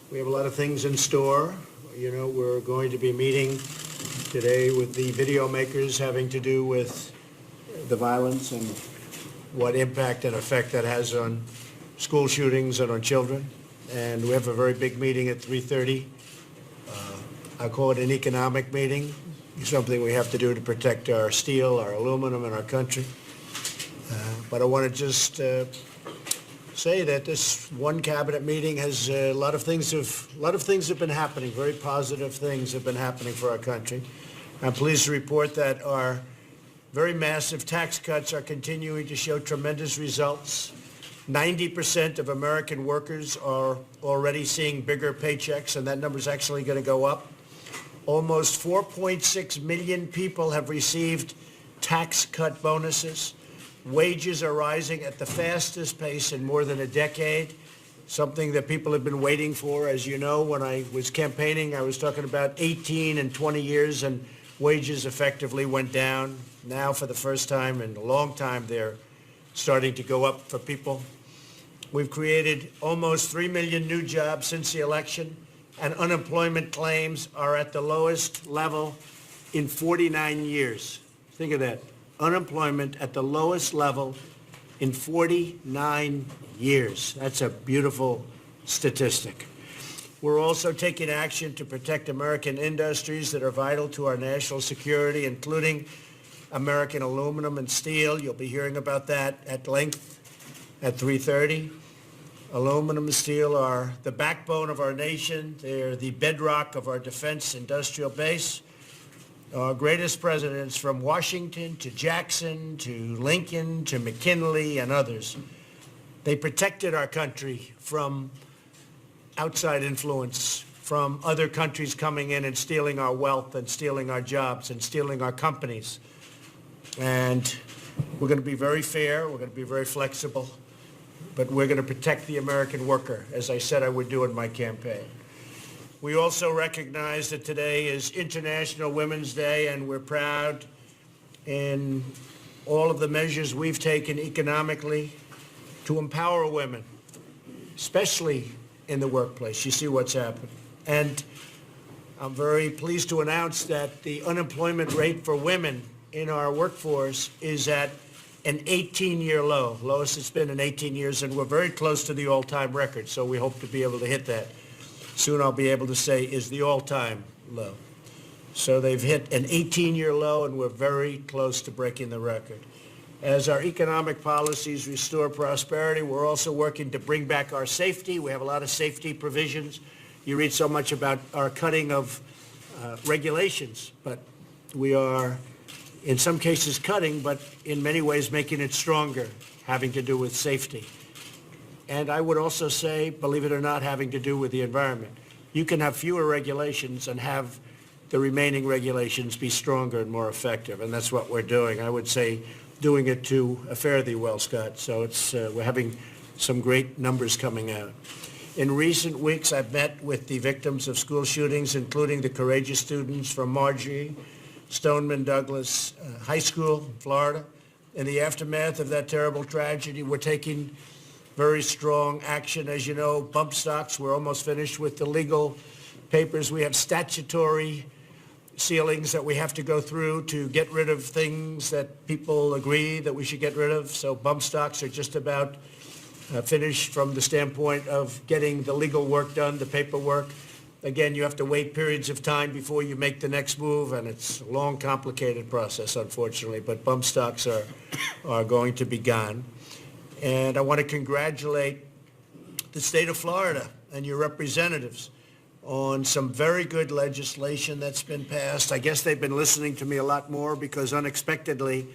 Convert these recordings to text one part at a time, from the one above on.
We have a lot of things in store. You know, we're going to be meeting today with the video makers having to do with the violence and what impact and effect that has on school shootings and on children. And we have a very big meeting at 3:30. I call it an economic meeting. It's something we have to do to protect our steel, our aluminum, and our country. But I want to just say that this one cabinet meeting has a lot of things have been happening. Very positive things have been happening for our country. I'm pleased to report that our very massive tax cuts are continuing to show tremendous results. 90% of American workers are already seeing bigger paychecks, and that number is actually going to go up. Almost 4.6 million people have received tax cut bonuses. Wages are rising at the fastest pace in more than a decade, something that people have been waiting for. As you know, when I was campaigning, I was talking about 18 and 20 years, and wages effectively went down. Now, for the first time in a long time, they're starting to go up for people. We've created almost 3 million new jobs since the election, and unemployment claims are at the lowest level in 49 years. Think of that. Unemployment at the lowest level in 49 years. That's a beautiful statistic. We're also taking action to protect American industries that are vital to our national security, including American aluminum and steel. You'll be hearing about that at length at 3:30. Aluminum and steel are the backbone of our nation. They're the bedrock of our defense industrial base. Our greatest presidents, from Washington to Jackson to Lincoln to McKinley and others, they protected our country from outside influence, from other countries coming in and stealing our wealth and stealing our jobs and stealing our companies. And we're going to be very fair. We're going to be very flexible. But we're going to protect the American worker, as I said I would do in my campaign. We also recognize that today is International Women's Day, and we're proud in all of the measures we've taken economically to empower women, especially in the workplace. You see what's happened. And I'm very pleased to announce that the unemployment rate for women in our workforce is at an 18-year low, lowest it's been in 18 years, and we're very close to the all-time record, so we hope to be able to hit that. Soon I'll be able to say is the all-time low. So they've hit an 18-year low, and we're very close to breaking the record. As our economic policies restore prosperity, we're also working to bring back our safety. We have a lot of safety provisions. You read so much about our cutting of regulations, but we are in some cases cutting, but in many ways making it stronger, having to do with safety. And I would also say, believe it or not, having to do with the environment. You can have fewer regulations and have the remaining regulations be stronger and more effective, and that's what we're doing. I would say doing it to a fare thee well, Scott. So it's we're having some great numbers coming out. In recent weeks, I've met with the victims of school shootings, including the courageous students from Marjorie Stoneman Douglas High School in Florida. In the aftermath of that terrible tragedy, we're taking very strong action. As you know, bump stocks, we're almost finished with the legal papers. We have statutory ceilings that we have to go through to get rid of things that people agree that we should get rid of. So bump stocks are just about finished from the standpoint of getting the legal work done, the paperwork. Again, you have to wait periods of time before you make the next move, and it's a long, complicated process, unfortunately, but bump stocks are going to be gone. And I want to congratulate the state of Florida and your representatives on some very good legislation that's been passed. I guess they've been listening to me a lot more because unexpectedly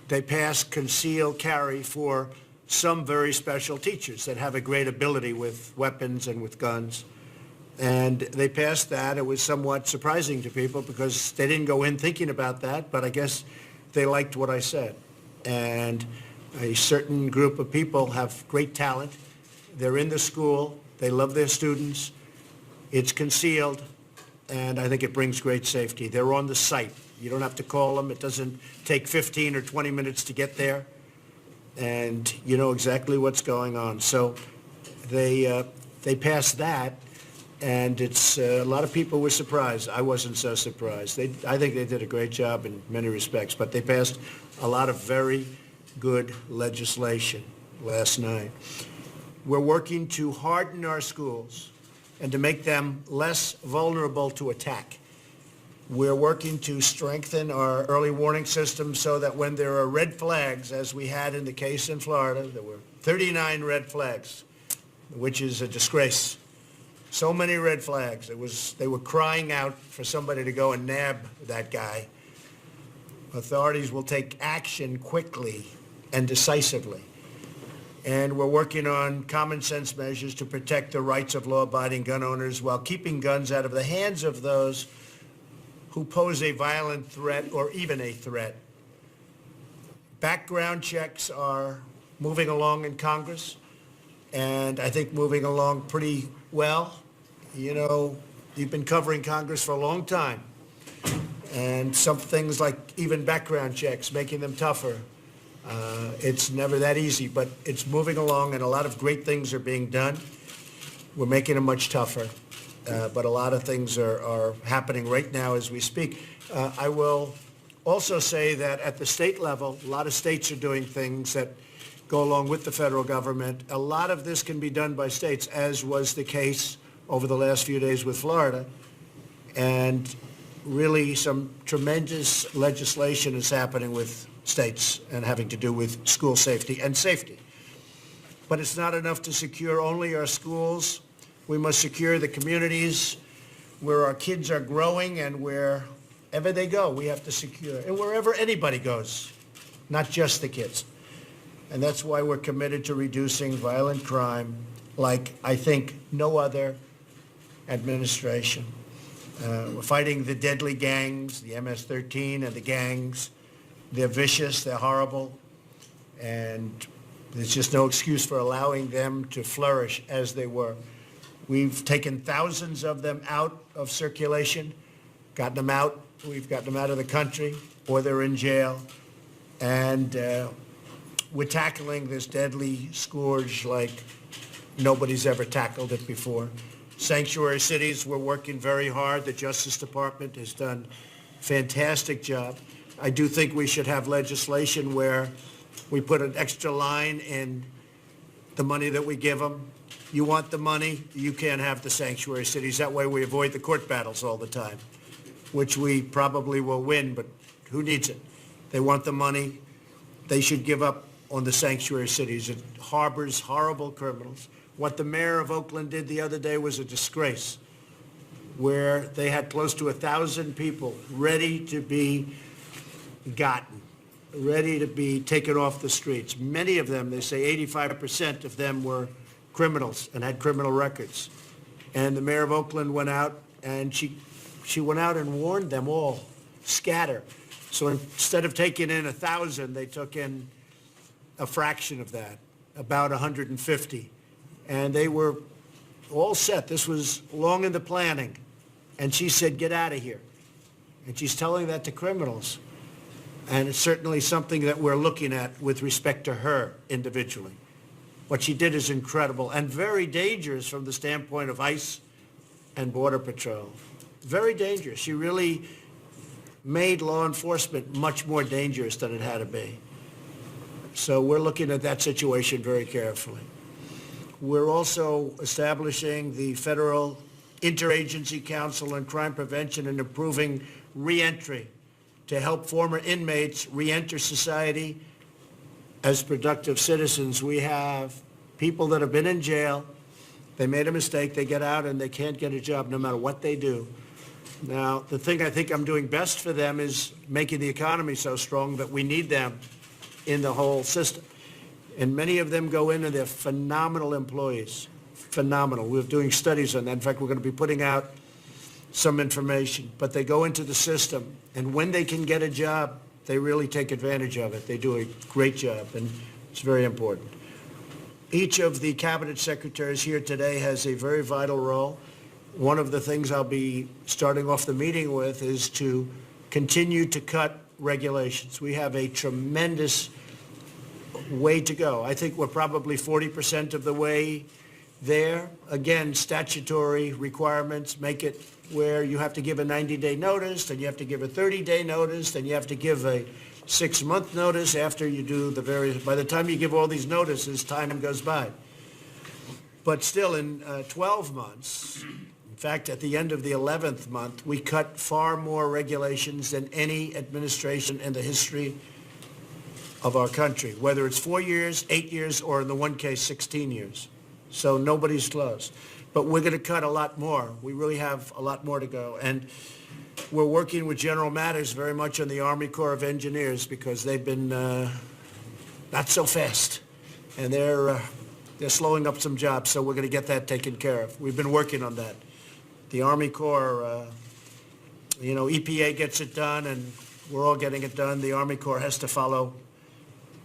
they passed concealed carry for some very special teachers that have a great ability with weapons and with guns. And they passed that. It was somewhat surprising to people because they didn't go in thinking about that, but I guess they liked what I said. And a certain group of people have great talent. They're in the school. They love their students. It's concealed, and I think it brings great safety. They're on the site. You don't have to call them. It doesn't take 15 or 20 minutes to get there, and you know exactly what's going on. So they passed that. And it's a lot of people were surprised. I wasn't so surprised. I think they did a great job in many respects, but they passed a lot of very good legislation last night. We're working to harden our schools and to make them less vulnerable to attack. We're working to strengthen our early warning system so that when there are red flags, as we had in the case in Florida, there were 39 red flags, which is a disgrace. So many red flags. They were crying out for somebody to go and nab that guy. Authorities will take action quickly and decisively. And we're working on common sense measures to protect the rights of law-abiding gun owners while keeping guns out of the hands of those who pose a violent threat or even a threat. Background checks are moving along in Congress, and I think moving along pretty well. You know, you've been covering Congress for a long time, and some things like even background checks, making them tougher. It's never that easy, but it's moving along, and a lot of great things are being done. We're making them much tougher, but a lot of things are happening right now as we speak. I will also say that at the state level, a lot of states are doing things that go along with the federal government. A lot of this can be done by states, as was the case over the last few days with Florida. And really some tremendous legislation is happening with states and having to do with school safety and safety. But it's not enough to secure only our schools. We must secure the communities where our kids are growing and wherever they go, we have to secure. And wherever anybody goes, not just the kids. And that's why we're committed to reducing violent crime like I think no other administration. We're fighting the deadly gangs, the MS-13 and the gangs. They're vicious, they're horrible, and there's just no excuse for allowing them to flourish as they were. We've taken thousands of them out of circulation, gotten them out. We've gotten them out of the country, or they're in jail. And we're tackling this deadly scourge like nobody's ever tackled it before. Sanctuary cities, we're working very hard. The Justice Department has done a fantastic job. I do think we should have legislation where we put an extra line in the money that we give them. You want the money, you can't have the sanctuary cities. That way we avoid the court battles all the time, which we probably will win, but who needs it? They want the money. They should give up on the sanctuary cities. It harbors horrible criminals. What the mayor of Oakland did the other day was a disgrace, where they had close to 1,000 people ready to be gotten, ready to be taken off the streets. Many of them, they say 85% of them were criminals and had criminal records. And the mayor of Oakland went out and she went out and warned them all, scatter. So instead of taking in 1,000, they took in a fraction of that, about 150. And they were all set. This was long in the planning. And she said, get out of here. And she's telling that to criminals. And it's certainly something that we're looking at with respect to her individually. What she did is incredible and very dangerous from the standpoint of ICE and Border Patrol. Very dangerous. She really made law enforcement much more dangerous than it had to be. So we're looking at that situation very carefully. We're also establishing the Federal Interagency Council on Crime Prevention and improving reentry to help former inmates reenter society as productive citizens. We have people that have been in jail. They made a mistake. They get out and they can't get a job no matter what they do. Now, the thing I think I'm doing best for them is making the economy so strong that we need them in the whole system. And many of them go in and they're phenomenal employees, phenomenal. We're doing studies on that. In fact, we're going to be putting out some information. But they go into the system, and when they can get a job, they really take advantage of it. They do a great job, and it's very important. Each of the cabinet secretaries here today has a very vital role. One of the things I'll be starting off the meeting with is to continue to cut regulations. We have a tremendous way to go. I think we're probably 40% of the way there. Again, statutory requirements make it where you have to give a 90-day notice, then you have to give a 30-day notice, then you have to give a 6-month notice after you do the various, by the time you give all these notices, time goes by. But still, in 12 months, in fact, at the end of the 11th month, we cut far more regulations than any administration in the history of our country, whether it's 4 years, 8 years, or in the one case, 16 years. So nobody's close. But we're going to cut a lot more. We really have a lot more to go. And we're working with General Matters very much on the Army Corps of Engineers because they've been not so fast. And they're slowing up some jobs, so we're going to get that taken care of. We've been working on that. The Army Corps, EPA gets it done, and we're all getting it done. The Army Corps has to follow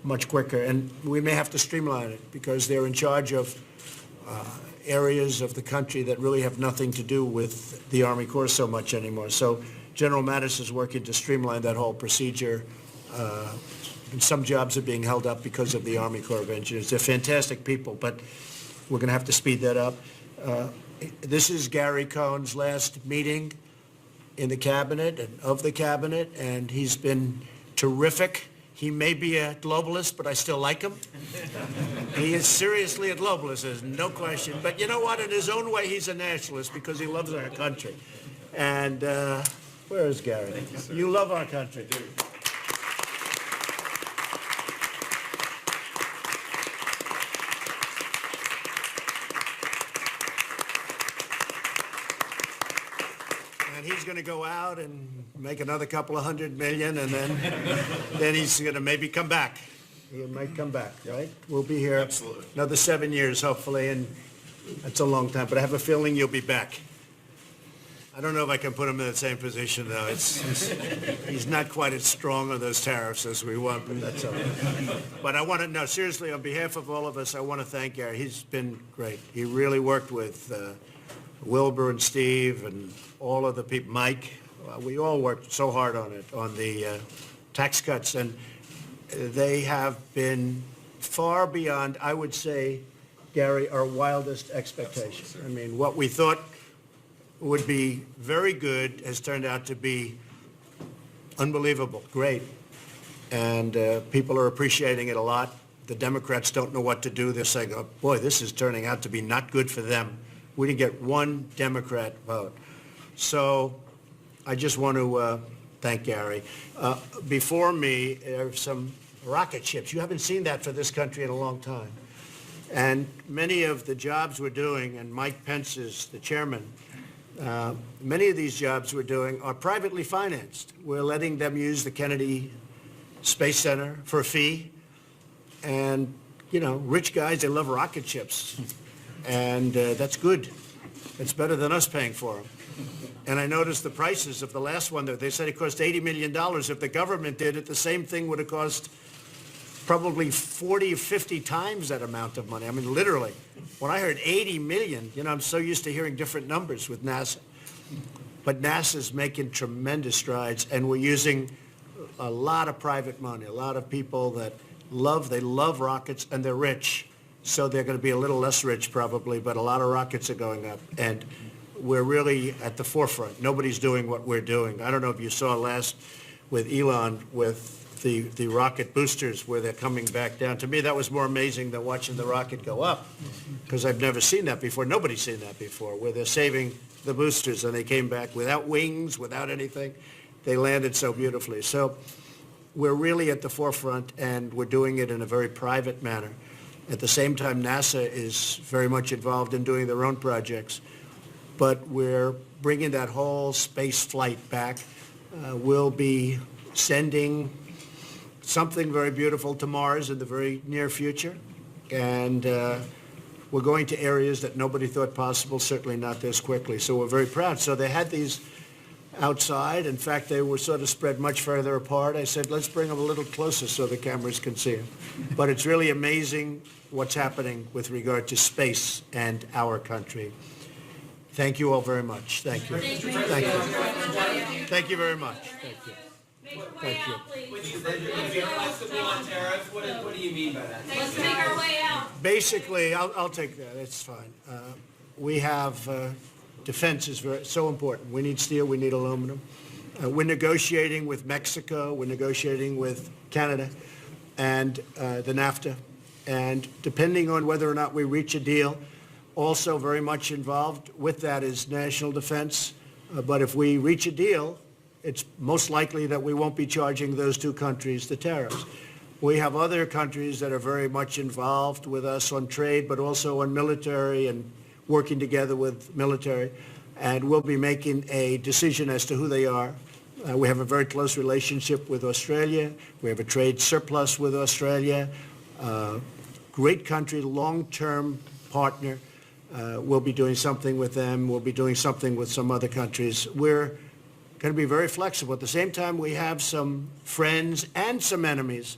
much quicker, and we may have to streamline it because they're in charge of areas of the country that really have nothing to do with the Army Corps so much anymore. So General Mattis is working to streamline that whole procedure. And some jobs are being held up because of the Army Corps of Engineers. They're fantastic people, but we're going to have to speed that up. This is Gary Cohn's last meeting in the cabinet and of the cabinet, and he's been terrific. He may be a globalist, but I still like him. He is seriously a globalist, there's no question. But you know what? In his own way, he's a nationalist because he loves our country. And where is Gary? Thank you, you love our country. I do. And he's going to go out and make another couple of $100 million, and then he's going to maybe come back. He might come back, right? We'll be here Absolutely. another 7 years, hopefully, and that's a long time. But I have a feeling you'll be back. I don't know if I can put him in the same position, though. He's not quite as strong on those tariffs as we want, but that's okay. But I want to, no, seriously, on behalf of all of us, I want to thank Gary. He's been great. He really worked with Wilbur and Steve and all of the people, Mike. We all worked so hard on it, on the tax cuts, and they have been far beyond, I would say, Gary, our wildest expectations. I mean, what we thought would be very good has turned out to be unbelievable, great. And people are appreciating it a lot. The Democrats don't know what to do. They're saying, oh, boy, this is turning out to be not good for them. We didn't get one Democrat vote. So I just want to thank Gary. Before me are some rocket ships. You haven't seen that for this country in a long time. And many of the jobs we're doing, and Mike Pence is the chairman, many of these jobs we're doing are privately financed. We're letting them use the Kennedy Space Center for a fee. And, you know, rich guys, they love rocket ships. And that's good. It's better than us paying for them. And I noticed the prices of the last one. They said it cost $80 million. If the government did it, the same thing would have cost probably 40 or 50 times that amount of money. I mean, literally. When I heard 80 million, you know, I'm so used to hearing different numbers with NASA. But NASA's making tremendous strides, and we're using a lot of private money, a lot of people that they love rockets, and they're rich. So they're going to be a little less rich probably, but a lot of rockets are going up. And we're really at the forefront. Nobody's doing what we're doing. I don't know if you saw last with Elon with the rocket boosters where they're coming back down. To me, that was more amazing than watching the rocket go up because I've never seen that before. Nobody's seen that before, where they're saving the boosters and they came back without wings, without anything. They landed so beautifully. So we're really at the forefront, and we're doing it in a very private manner. At the same time, NASA is very much involved in doing their own projects, but we're bringing that whole space flight back. We'll be sending something very beautiful to Mars in the very near future, and we're going to areas that nobody thought possible, certainly not this quickly. So we're very proud. So they had these outside. In fact, they were sort of spread much further apart. I said, let's bring them a little closer so the cameras can see them. But it's really amazing what's happening with regard to space and our country. Thank you all very much. Thank you. Thank you. Thank you very much. Thank you. Make our way Thank you. out, please. When you said you're very flexible on tariffs, what do you mean by that? Let's make our way out. Basically, I'll take that, it's fine. We have, defense is so important. We need steel, we need aluminum. We're negotiating with Mexico, we're negotiating with Canada and the NAFTA. And depending on whether or not we reach a deal, also very much involved with that is national defense. But if we reach a deal, it's most likely that we won't be charging those two countries the tariffs. We have other countries that are very much involved with us on trade, but also on military and working together with military. And we'll be making a decision as to who they are. We have a very close relationship with Australia. We have a trade surplus with Australia. Great country, long-term partner. We'll be doing something with them. We'll be doing something with some other countries. We're going to be very flexible. At the same time, we have some friends and some enemies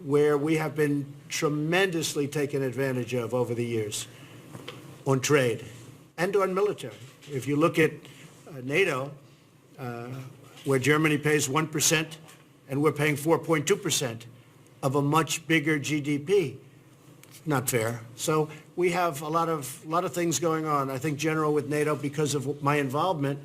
where we have been tremendously taken advantage of over the years on trade and on military. If you look at NATO, where Germany pays 1% and we're paying 4.2% of a much bigger GDP. Not fair. So we have a lot of things going on. I think, General, with NATO, because of my involvement,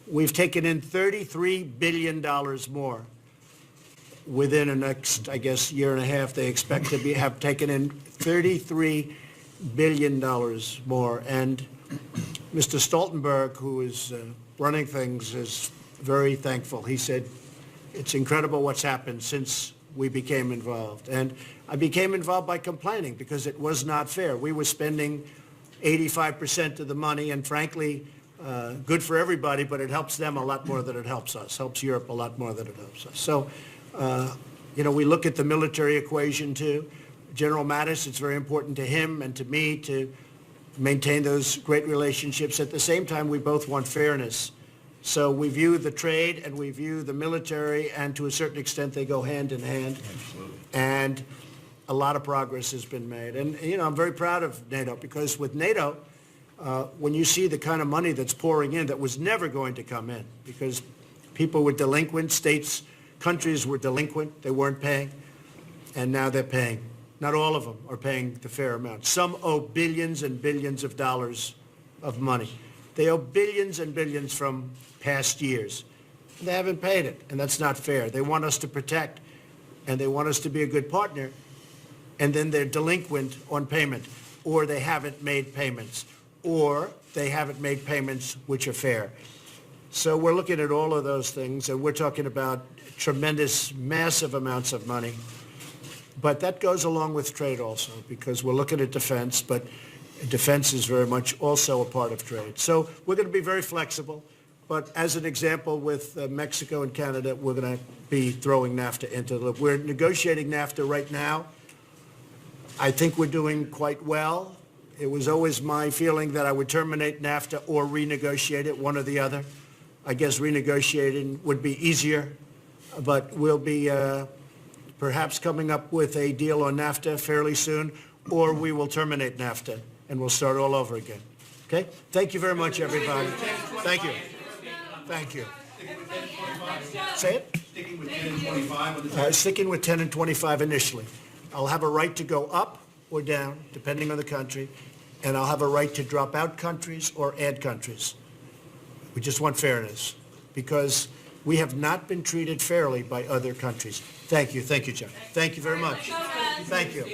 we've taken in $33 billion more. Within the next, I guess, year and a half, they expect to have taken in $33 billion more. And Mr. Stoltenberg, who is running things, is very thankful. He said, it's incredible what's happened since we became involved. And I became involved by complaining because it was not fair. We were spending 85% of the money, and frankly, good for everybody, but it helps them a lot more than it helps us, helps Europe a lot more than it helps us. So, we look at the military equation too. General Mattis, it's very important to him and to me to maintain those great relationships. At the same time, we both want fairness. So we view the trade and we view the military, and to a certain extent they go hand in hand. Absolutely. And a lot of progress has been made. And, I'm very proud of NATO because with NATO, when you see the kind of money that's pouring in that was never going to come in because people were delinquent, countries were delinquent, they weren't paying, and now they're paying. Not all of them are paying the fair amount. Some owe billions and billions of dollars of money. They owe billions and billions from past years. They haven't paid it, and that's not fair. They want us to protect, and they want us to be a good partner, and then they're delinquent on payment, or they haven't made payments, or they haven't made payments which are fair. So we're looking at all of those things, and we're talking about tremendous, massive amounts of money. But that goes along with trade also, because we're looking at defense, but defense is very much also a part of trade. So we're going to be very flexible. But as an example, with Mexico and Canada, we're going to be throwing NAFTA into the loop. We're negotiating NAFTA right now. I think we're doing quite well. It was always my feeling that I would terminate NAFTA or renegotiate it, one or the other. I guess renegotiating would be easier, but we'll be perhaps coming up with a deal on NAFTA fairly soon, or we will terminate NAFTA and we'll start all over again. Okay? Thank you very much, everybody. Thank you. Thank you. Say it? Sticking with 10 and 25? Sticking with 10 and 25 initially. I'll have a right to go up or down, depending on the country, and I'll have a right to drop out countries or add countries. We just want fairness, because we have not been treated fairly by other countries. Thank you. Thank you, John. Thank you very much. Thank you.